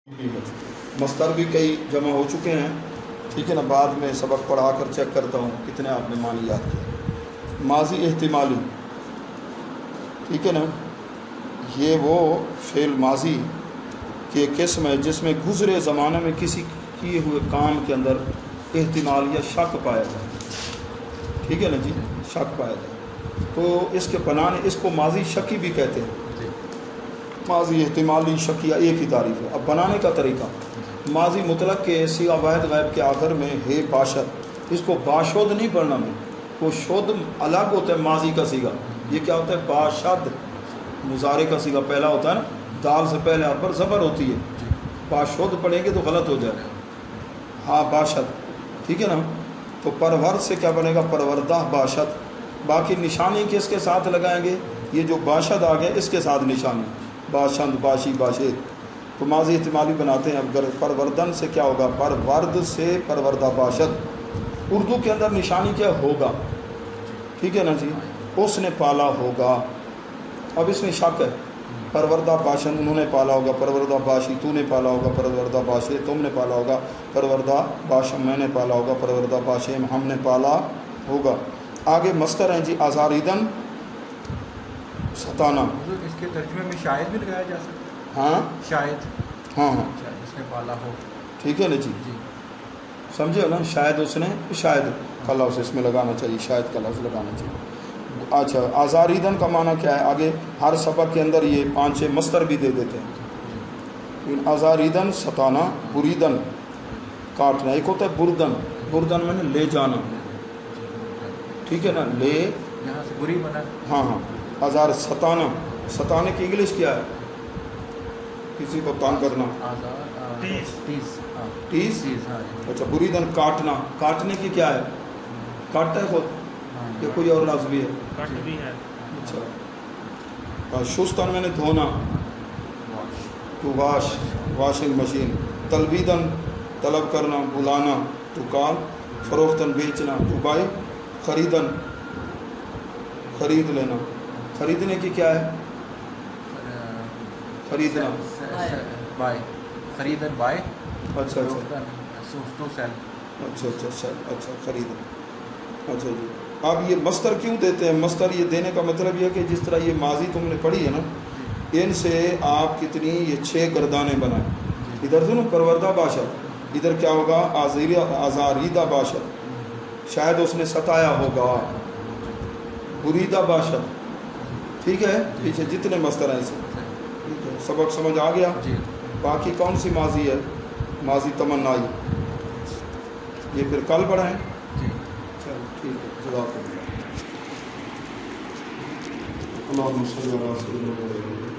مصدر بھی کئی جمع ہو چکے ہیں، ٹھیک ہے نا. بعد میں سبق پڑھا کر چیک کرتا ہوں کتنے آپ نے معنی یاد کیے. ماضی احتمالی، ٹھیک ہے نا، یہ وہ فعل ماضی کی ایک قسم ہے جس میں گزرے زمانے میں کسی کیے ہوئے کام کے اندر احتمال یا شک پایا جائے. ٹھیک ہے نا جی، شک پایا جائے تو اس کے بنانے، اس کو ماضی شکی بھی کہتے ہیں. ماضی احتمالی شکیہ ایک ہی تعریف ہے. اب بنانے کا طریقہ، ماضی مطلق کے صیغہ واحد غائب کے آخر میں ہے باشد، اس کو باشد نہیں پڑھنا میں، وہ شد الگ ہوتا ہے. ماضی کا صیغہ یہ کیا ہوتا ہے؟ باشد. مضارع کا صیغہ پہلا ہوتا ہے نا، دال سے پہلے آپ پر زبر ہوتی ہے. باشد پڑھیں گے تو غلط ہو جائے گا. ہاں باشد، ٹھیک ہے نا. تو پرور سے کیا بنے گا؟ پروردہ باشد. باقی نشانی کس کے ساتھ لگائیں گے؟ یہ جو باشد آ گیا اس کے ساتھ نشانی، باشند، باشی، باشد. تو ماضی احتمالی بناتے ہیں. اب پروردن سے کیا ہوگا؟ پرورد سے پروردہ باشد. اردو کے اندر نشانی کیا ہوگا؟ ٹھیک ہے نا جی، اس نے پالا ہوگا. اب اس میں شک ہے. پروردہ باشن انہوں نے پالا ہوگا، پروردہ باشی تو نے پالا ہوگا، پروردہ باشے تم نے پالا ہوگا، پروردہ باشم میں نے پالا ہوگا، پروردہ باشم ہم نے پالا ہوگا. آگے مصدر ہیں جی، آزاریدن ستانہ. اس کے ترجمے میں شاید بھی لگایا جا سکتا ہے. ہاں شاید، ہاں ہاں اس نے پالا ہو. ٹھیک ہے نا جی، سمجھے نا. شاید اس نے، شاید کا لفظ اس میں لگانا چاہیے، شاید کا لفظ لگانا چاہیے. اچھا، آزاریدن کا معنی کیا ہے؟ آگے ہر سبق کے اندر یہ 5-6 مصدر بھی دے دیتے ہیں. آزاریدن ستانہ، بریدن کاٹنا. ایک ہوتا ہے بردن، بردن میں نے لے جانا، ٹھیک ہے نا، لے یہاں سے بری بنا. ہاں ہاں. آزار ستانہ، ستانے کی انگلش کیا ہے؟ کسی کو تانگ کرنا. ٹیس. اچھا، بریدن کاٹنا. کاٹنے کی کیا ہے؟ کاٹتا ہے خود یا کوئی اور لفظ بھی ہے؟ کٹ بھی ہے. اچھا. شستن میں نے دھونا، ٹو واش، واشنگ مشین. تلبیدن طلب کرنا، بلانا، ٹو کال. فروختن بیچنا، ٹو بائی. خریدن خرید لینا. خریدنے کی کیا ہے؟ خریدنا. بائی، خریدن بائی. اچھا اچھا ٹو سیل. اچھا اچھا سیل. اچھا خریدنا. اچھا جی. اب یہ مصدر کیوں دیتے ہیں؟ مصدر یہ دینے کا مطلب یہ ہے کہ جس طرح یہ ماضی تم نے پڑھی ہے نا، ان سے آپ کتنی یہ 6 گردانیں بنائیں. ادھر سے نا پروردہ باشد، ادھر کیا ہوگا؟ آزاریدہ باشد. شاید اس نے ستایا ہوگا، بریدہ باشد. ٹھیک ہے، پیچھے جتنے مصدر ہیں اسے. ٹھیک ہے، سبق سمجھ آ گیا. باقی کون سی ماضی ہے؟ ماضی تمنائی، یہ پھر کل پڑھیں. چلو ٹھیک ہے، جزاک اللہ. اللہم صلی علی سیدنا محمد.